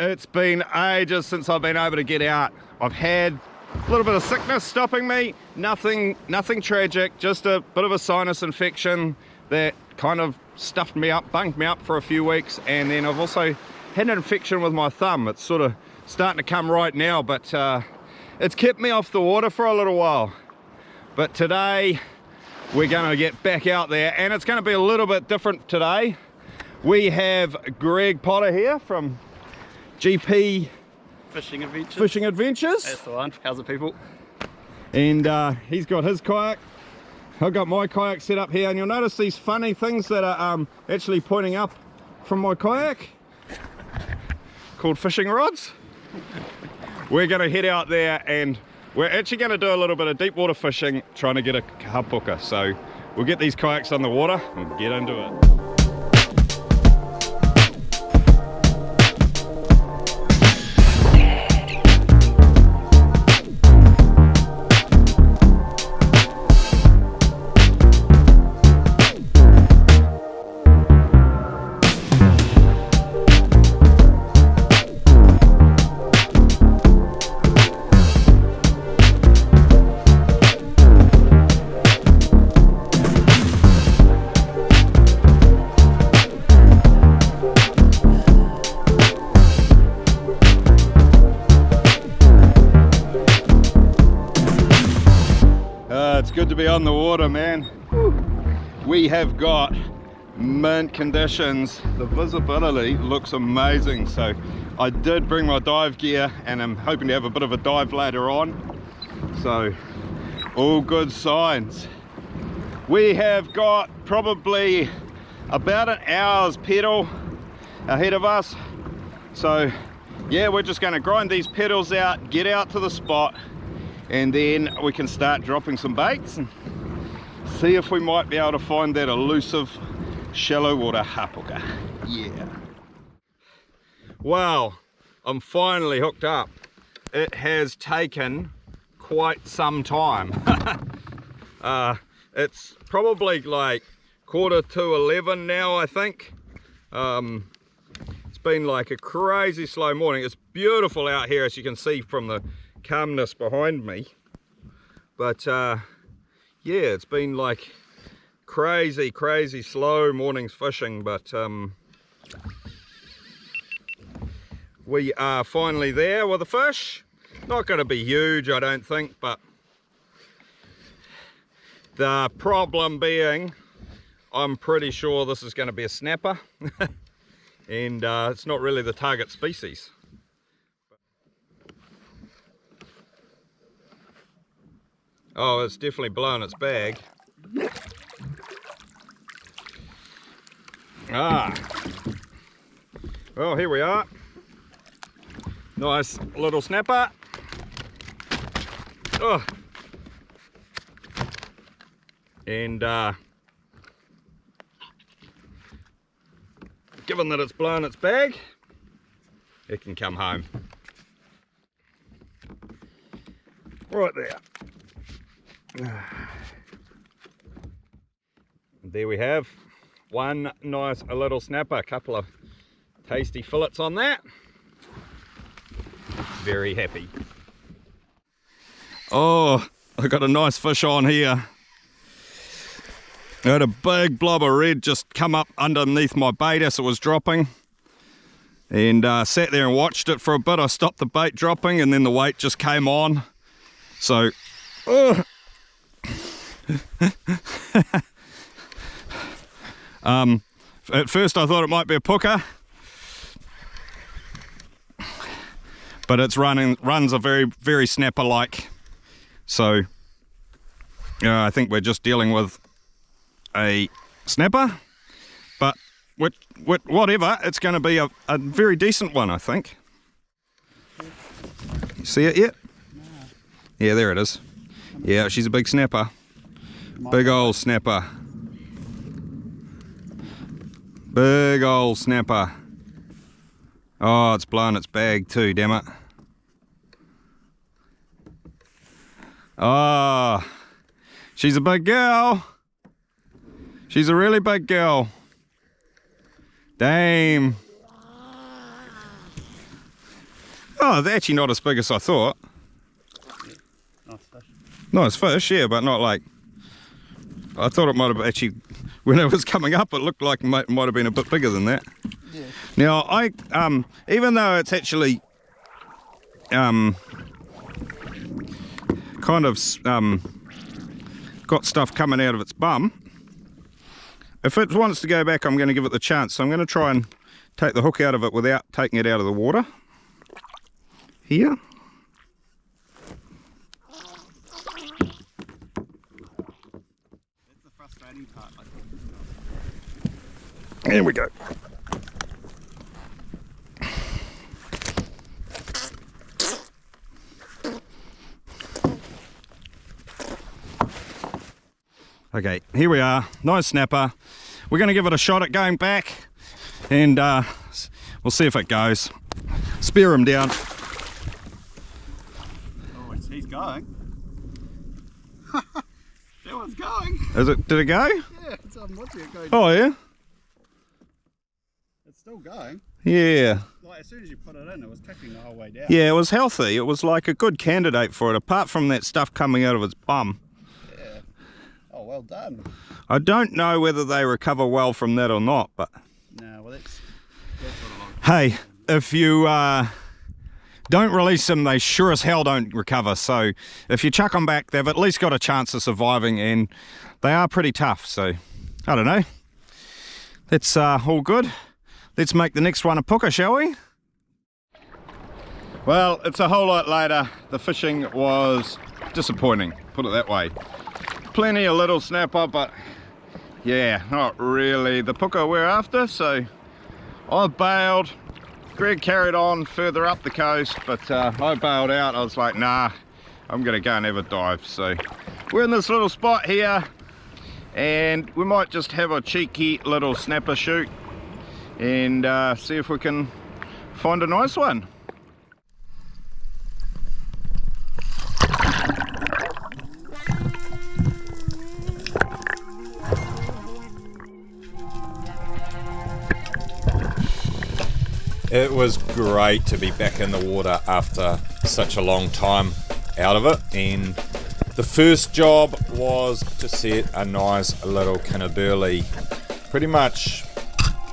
it's been ages since I've been able to get out. I've had a little bit of sickness stopping me, nothing tragic, just a bit of a sinus infection that kind of stuffed me up, bunged me up for a few weeks, and then I've also had an infection with my thumb. It's sort of starting to come right now, but it's kept me off the water for a little while. But today we're going to get back out there, and it's going to be a little bit different today. We have Greg Potter here from GP Fishing Adventures. That's the one. How's it, people? And he's got his kayak. I've got my kayak set up here, and you'll notice these funny things that are actually pointing up from my kayak, called fishing rods. We're going to head out there, and we're actually going to do a little bit of deep water fishing, trying to get a hapuka. So we'll get these kayaks on the water and get into it. It's good to be on the water, man. We have got mint conditions. The visibility looks amazing. So I did bring my dive gear, and I'm hoping to have a bit of a dive later on. So all good signs. We have got probably about an hour's pedal ahead of us. So yeah, we're just going to grind these pedals out, get out to the spot, and then we can start dropping some baits and see if we might be able to find that elusive shallow water hapuka. Yeah. Well, I'm finally hooked up. It has taken quite some time. It's probably like 11:15 now, I think. It's been like a crazy slow morning. It's beautiful out here, as you can see from the calmness behind me, but yeah, it's been like crazy slow mornings fishing, but we are finally there with the fish. Not going to be huge, I don't think, but the problem being, I'm pretty sure this is going to be a snapper. And it's not really the target species. Oh, it's definitely blown its bag. Well, here we are. Nice little snapper. Oh. And given that it's blown its bag, it can come home. Right there. There we have one nice little snapper, a couple of tasty fillets on that. Very happy. Oh, I got a nice fish on here. I had a big blob of red just come up underneath my bait as it was dropping, and sat there and watched it for a bit. I stopped the bait dropping, and then the weight just came on. So at first I thought it might be a puka, but it's runs a very snapper like. So I think we're just dealing with a snapper, but whatever, it's going to be a very decent one, I think. You see it yet? No. Yeah, there it is. Yeah, she's a big snapper. Big old snapper. Big old snapper. Oh, it's blown its bag too, damn it. Oh, she's a big girl. She's a really big girl. Damn. Oh, they're actually not as big as I thought. Yeah. Nice fish. Nice fish, yeah, but not like... I thought it might have actually... When it was coming up, it looked like it might have been a bit bigger than that. Yeah. Now, even though it's actually... kind of... got stuff coming out of its bum, if it wants to go back, I'm going to give it the chance. So I'm going to try and take the hook out of it without taking it out of the water. Here. That's the frustrating part. There we go. Okay, here we are. Nice snapper. We're going to give it a shot at going back, and we'll see if it goes. Spear him down. Oh, he's going. That one's going. Is it? Did it go? Yeah, it's on watching it go. Oh yeah. It's still going. Yeah. Like as soon as you put it in, it was kicking the whole way down. Yeah, it was healthy. It was like a good candidate for it, apart from that stuff coming out of its bum. Yeah. Oh, well done. I don't know whether they recover well from that or not, but... No, well that's what I like. Hey, if you don't release them, they sure as hell don't recover. So if you chuck them back, they've at least got a chance of surviving, and they are pretty tough. So, I don't know. That's all good. Let's make the next one a pooker, shall we? Well, it's a whole lot later. The fishing was disappointing, put it that way. Plenty of little snapper, but yeah, not really the pooker we're after. So I bailed. Greg carried on further up the coast, but I bailed out. I was like, nah, I'm gonna go and have a dive. So we're in this little spot here, and we might just have a cheeky little snapper shoot and see if we can find a nice one. It was great to be back in the water after such a long time out of it, and the first job was to set a nice little kinnaburley pretty much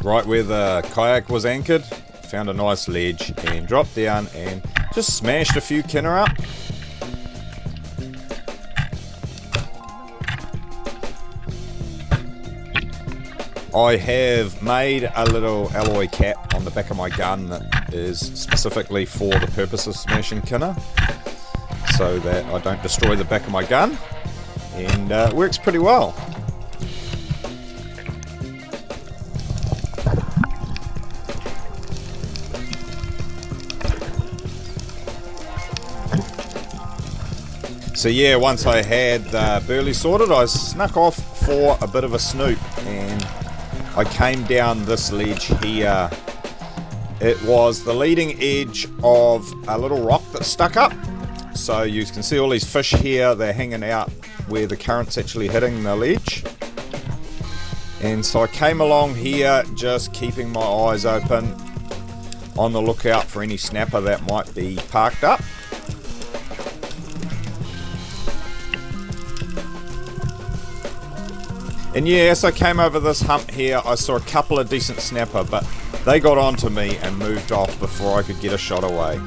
right where the kayak was anchored. Found a nice ledge and dropped down and just smashed a few kinna up. I have made a little alloy cap on the back of my gun that is specifically for the purpose of smashing kinna, so that I don't destroy the back of my gun, and it works pretty well. So yeah, once I had the burley sorted, I snuck off for a bit of a snoop, and I came down this ledge here. It was the leading edge of a little rock that stuck up. So you can see all these fish here, they're hanging out where the current's actually hitting the ledge. And so I came along here just keeping my eyes open, on the lookout for any snapper that might be parked up. And yeah, as I came over this hump here, I saw a couple of decent snapper, but they got onto me and moved off before I could get a shot away.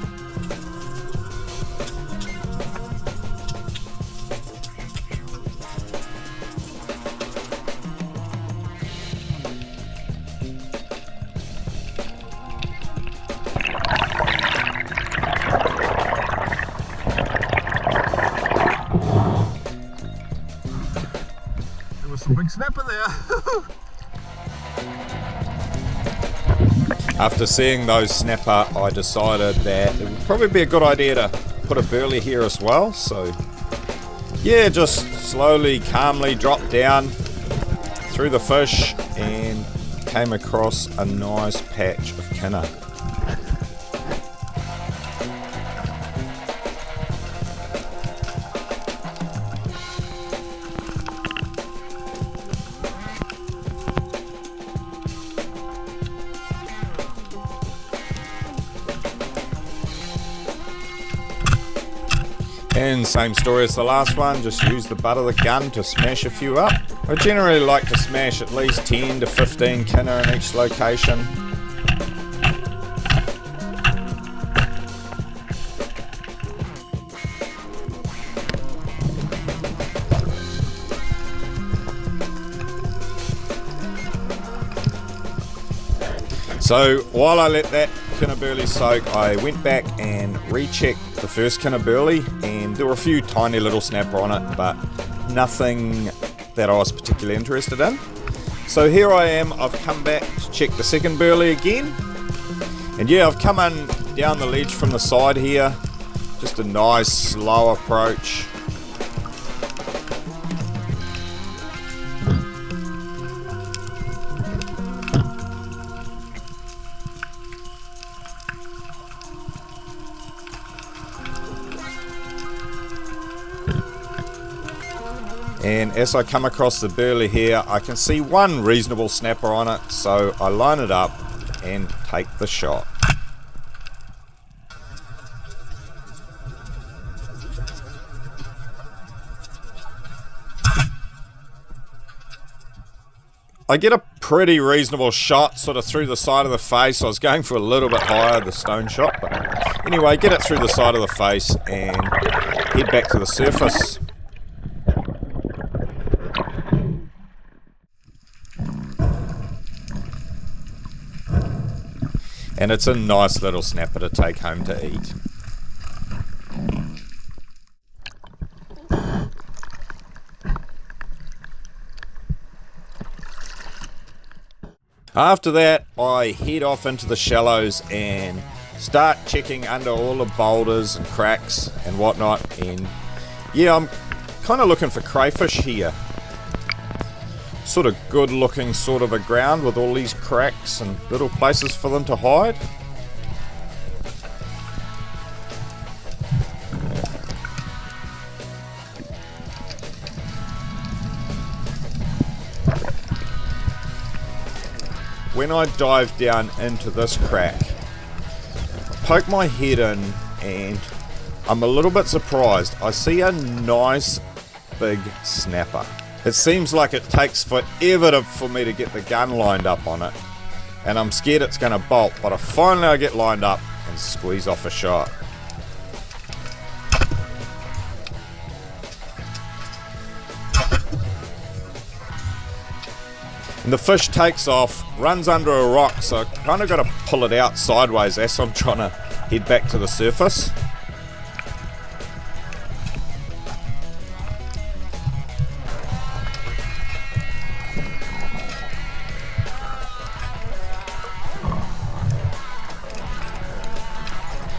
Some big snapper there. After seeing those snapper, I decided that it would probably be a good idea to put a burley here as well. So yeah, just slowly, calmly dropped down through the fish and came across a nice patch of kinna. And same story as the last one, just use the butt of the gun to smash a few up. I generally like to smash at least 10 to 15 kinner in each location. So while I let that kinnerburley soak, I went back and rechecked the first kinnerburley, and there were a few tiny little snapper on it, but nothing that I was particularly interested in. So here I am, I've come back to check the second burley again, and yeah, I've come in down the ledge from the side here, just a nice slow approach. And as I come across the burley here, I can see one reasonable snapper on it, so I line it up and take the shot. I get a pretty reasonable shot sort of through the side of the face. I was going for a little bit higher, the stone shot, but anyway, get it through the side of the face and head back to the surface. And it's a nice little snapper to take home to eat. After that, I head off into the shallows and start checking under all the boulders and cracks and whatnot. And yeah, I'm kind of looking for crayfish here. Sort of good looking sort of a ground with all these cracks and little places for them to hide. When I dive down into this crack, poke my head in and I'm a little bit surprised. I see a nice big snapper. It seems like it takes forever for me to get the gun lined up on it, and I'm scared it's going to bolt, but finally I get lined up and squeeze off a shot. And the fish takes off, runs under a rock, so I kind of got to pull it out sideways as I'm trying to head back to the surface.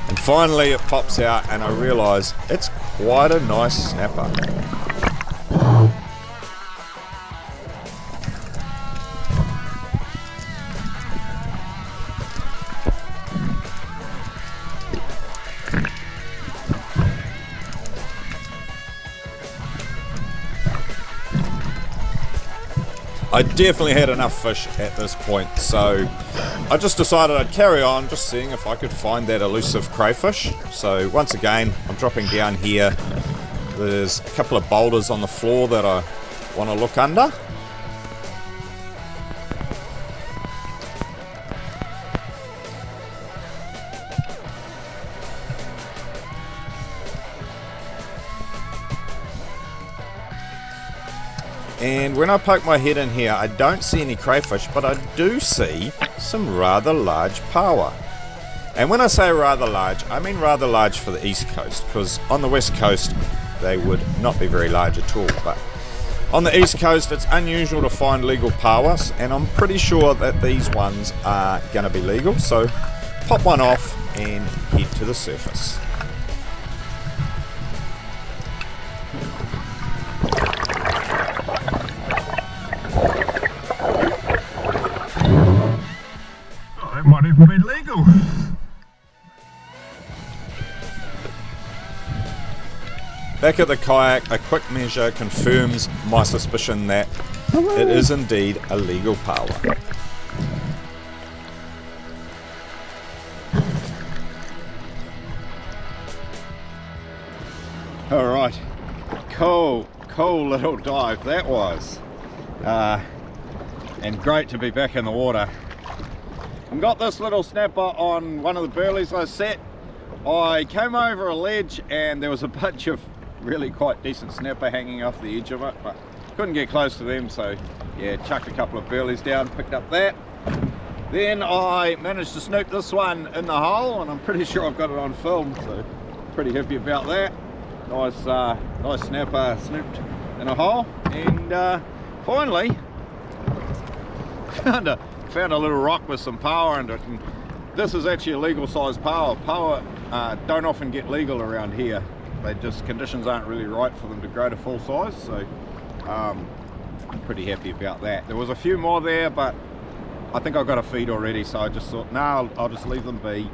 And finally it pops out and I realise it's quite a nice snapper. I definitely had enough fish at this point, so I just decided I'd carry on, just seeing if I could find that elusive crayfish. So once again, I'm dropping down here. There's a couple of boulders on the floor that I want to look under. And when I poke my head in here, I don't see any crayfish, but I do see some rather large paua. And when I say rather large, I mean rather large for the east coast, because on the west coast they would not be very large at all. But on the east coast it's unusual to find legal pauas, and I'm pretty sure that these ones are going to be legal. So pop one off and head to the surface. Might even be legal. Back at the kayak, a quick measure confirms my suspicion that it is indeed a legal paua. All right, cool little dive that was, and great to be back in the water. And got this little snapper on one of the burleys I set. I came over a ledge and there was a bunch of really quite decent snapper hanging off the edge of it, but couldn't get close to them, so yeah, chucked a couple of burleys down, picked up that. Then I managed to snoop this one in the hole, and I'm pretty sure I've got it on film, so pretty happy about that. Nice snapper snooped in a hole. And finally found a little rock with some power in it, and this is actually a legal size power. Don't often get legal around here. Conditions aren't really right for them to grow to full size, so I'm pretty happy about that. There was a few more there, but I think I've got a feed already, so I just thought, no, I'll just leave them be,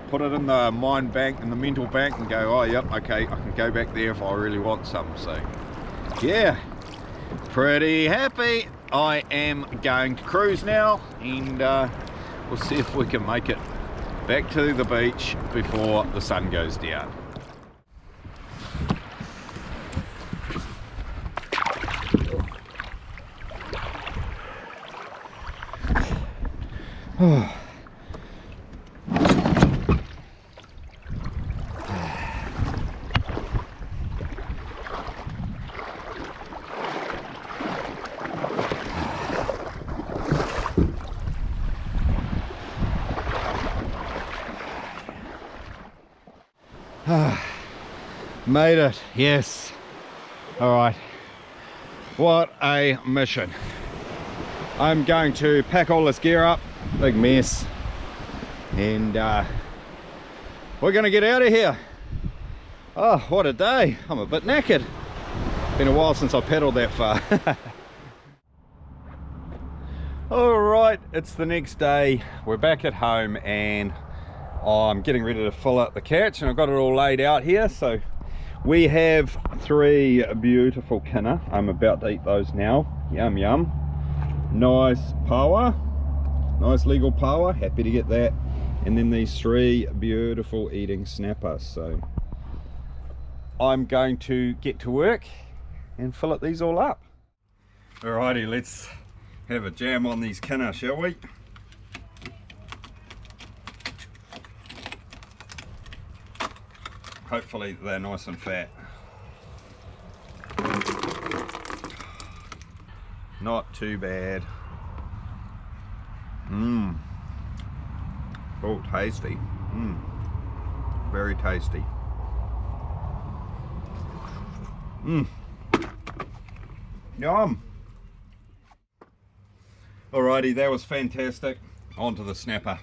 put it in the mind bank, in the mental bank, and go, oh yep, okay, I can go back there if I really want some. So yeah, pretty happy. I am going to cruise now, and we'll see if we can make it back to the beach before the sun goes down. Made it, yes. All right, what a mission. I'm going to pack all this gear up, big mess, and we're gonna get out of here. Oh, what a day. I'm a bit knackered. Been a while since I paddled that far. All right, it's the next day. We're back at home, and I'm getting ready to fill out the catch, and I've got it all laid out here. So we have 3 beautiful kinner. I'm about to eat those now. Yum yum. Nice paua, nice legal paua, happy to get that. And then these 3 beautiful eating snappers. So I'm going to get to work and fillet these all up. Alrighty, let's have a jam on these kinner, shall we? Hopefully they're nice and fat. Not too bad. Oh, tasty. Very tasty. Yum. Alrighty, that was fantastic. On to the snapper.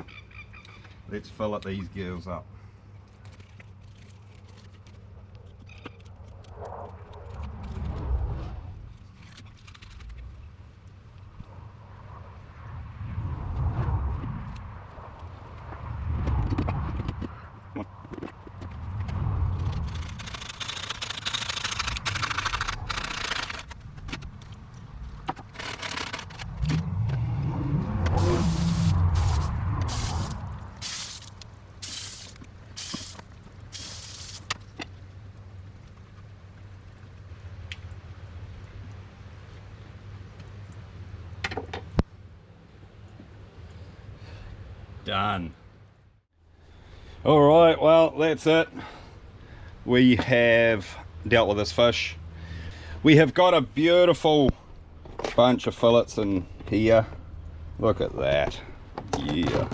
Let's fillet these girls up. Done. All right, well, that's it. We have dealt with this fish. We have got a beautiful bunch of fillets in here. Look at that. Yeah.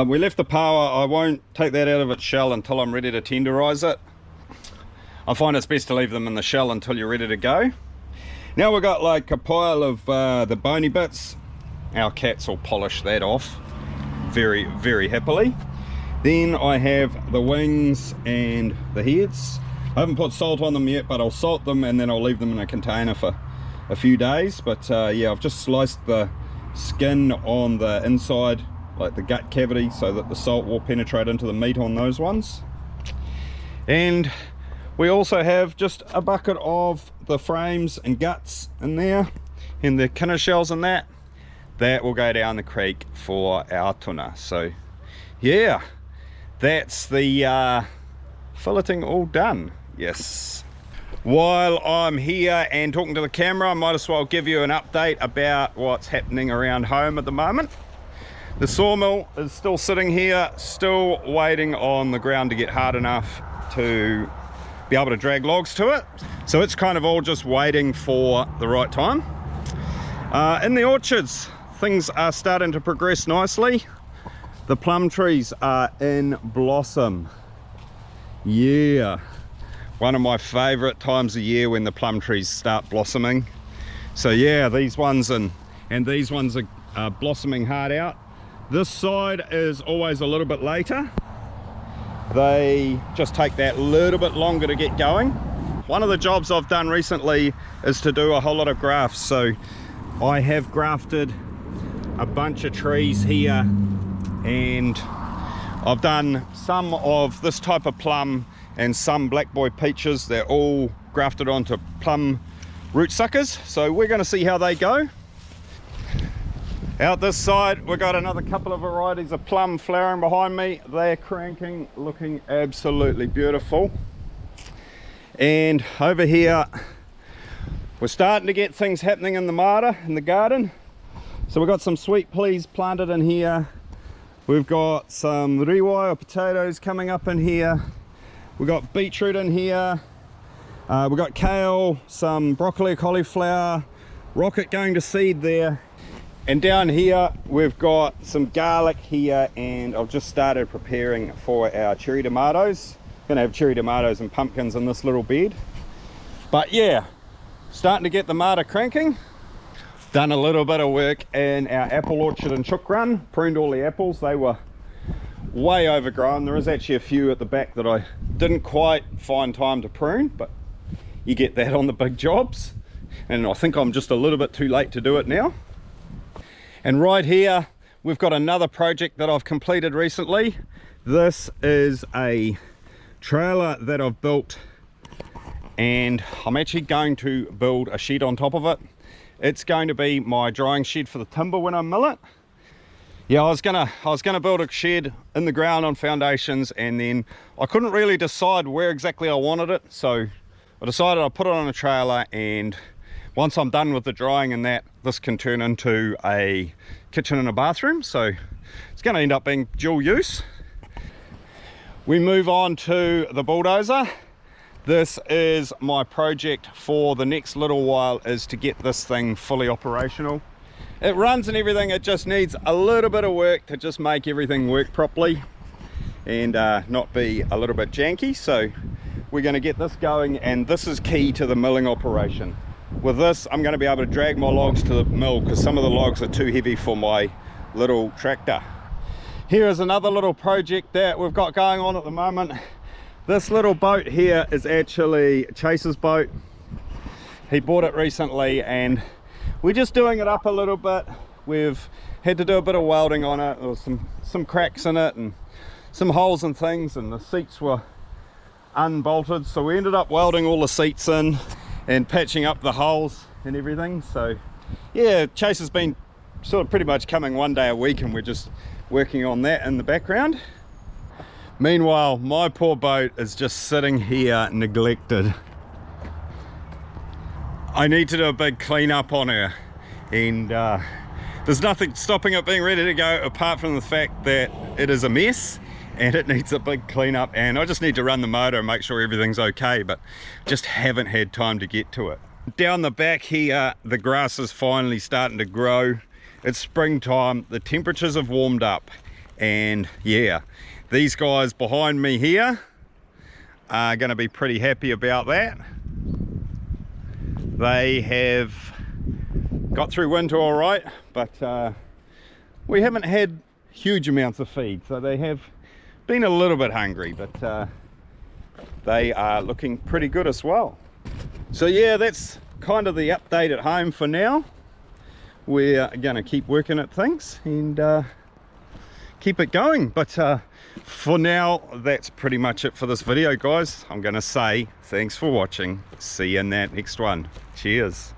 We left the paua. I won't take that out of its shell until I'm ready to tenderize it. I find it's best to leave them in the shell until you're ready to go. Now we've got like a pile of the bony bits. Our cats will polish that off very, very happily. Then I have the wings and the heads. I haven't put salt on them yet, but I'll salt them and then I'll leave them in a container for a few days. But yeah, I've just sliced the skin on the inside, like the gut cavity, so that the salt will penetrate into the meat on those ones. And we also have just a bucket of the frames and guts in there, and the kinner shells and that will go down the creek for our tuna. So yeah, that's the filleting all done. Yes. While I'm here and talking to the camera, I might as well give you an update about what's happening around home at the moment. The sawmill is still sitting here, still waiting on the ground to get hard enough to be able to drag logs to it. So it's kind of all just waiting for the right time. In the orchards, things are starting to progress nicely. The plum trees are in blossom. Yeah. One of my favorite times of year when the plum trees start blossoming. So yeah, these ones and these ones are blossoming hard out. This side is always a little bit later. They just take that little bit longer to get going. One of the jobs I've done recently is to do a whole lot of grafts. So I have grafted a bunch of trees here, and I've done some of this type of plum and some black boy peaches. They're all grafted onto plum root suckers, so we're going to see how they go. Out this side we've got another couple of varieties of plum flowering behind me. They're cranking, looking absolutely beautiful. And over here we're starting to get things happening in the mata, in the garden. So we've got some sweet peas planted in here. We've got some riwai or potatoes coming up in here. We've got beetroot in here. We've got kale, some broccoli, cauliflower, rocket going to seed there. And down here we've got some garlic here, and I've just started preparing for our cherry tomatoes. Gonna have cherry tomatoes and pumpkins in this little bed. But yeah, starting to get the mata cranking. Done a little bit of work in our apple orchard in Chook Run, pruned all the apples. They were way overgrown. There is actually a few at the back that I didn't quite find time to prune, but you get that on the big jobs, and I think I'm just a little bit too late to do it now. And right here we've got another project that I've completed recently. This is a trailer that I've built, and I'm actually going to build a shed on top of it. It's going to be my drying shed for the timber when I mill it. Yeah, I was gonna build a shed in the ground on foundations, and then I couldn't really decide where exactly I wanted it, so I decided I'd put it on a trailer, and once I'm done with the drying and that, this can turn into a kitchen and a bathroom, so it's going to end up being dual use. We move on to the bulldozer. This is my project for the next little while, is to get this thing fully operational. It runs and everything, it just needs a little bit of work to just make everything work properly and not be a little bit janky. So we're going to get this going, and this is key to the milling operation. With this, I'm going to be able to drag my logs to the mill because some of the logs are too heavy for my little tractor. Here is another little project that we've got going on at the moment. This little boat here is actually Chase's boat. He bought it recently, and we're just doing it up a little bit. We've had to do a bit of welding on it. There was some cracks in it and some holes and things, and the seats were unbolted, so we ended up welding all the seats in and patching up the holes and everything. So yeah, Chase has been sort of pretty much coming one day a week, and we're just working on that in the background. Meanwhile, my poor boat is just sitting here neglected. I need to do a big clean up on her, and there's nothing stopping it being ready to go apart from the fact that it is a mess and it needs a big clean up, and I just need to run the motor and make sure everything's okay, but just haven't had time to get to it. Down the back here, the grass is finally starting to grow. It's springtime, the temperatures have warmed up, and yeah, these guys behind me here are going to be pretty happy about that. They have got through winter all right, but we haven't had huge amounts of feed, so they have been a little bit hungry, but they are looking pretty good as well. So yeah, that's kind of the update at home for now. We're going to keep working at things and keep it going, but for now that's pretty much it for this video, guys. I'm going to say thanks for watching. See you in that next one. Cheers.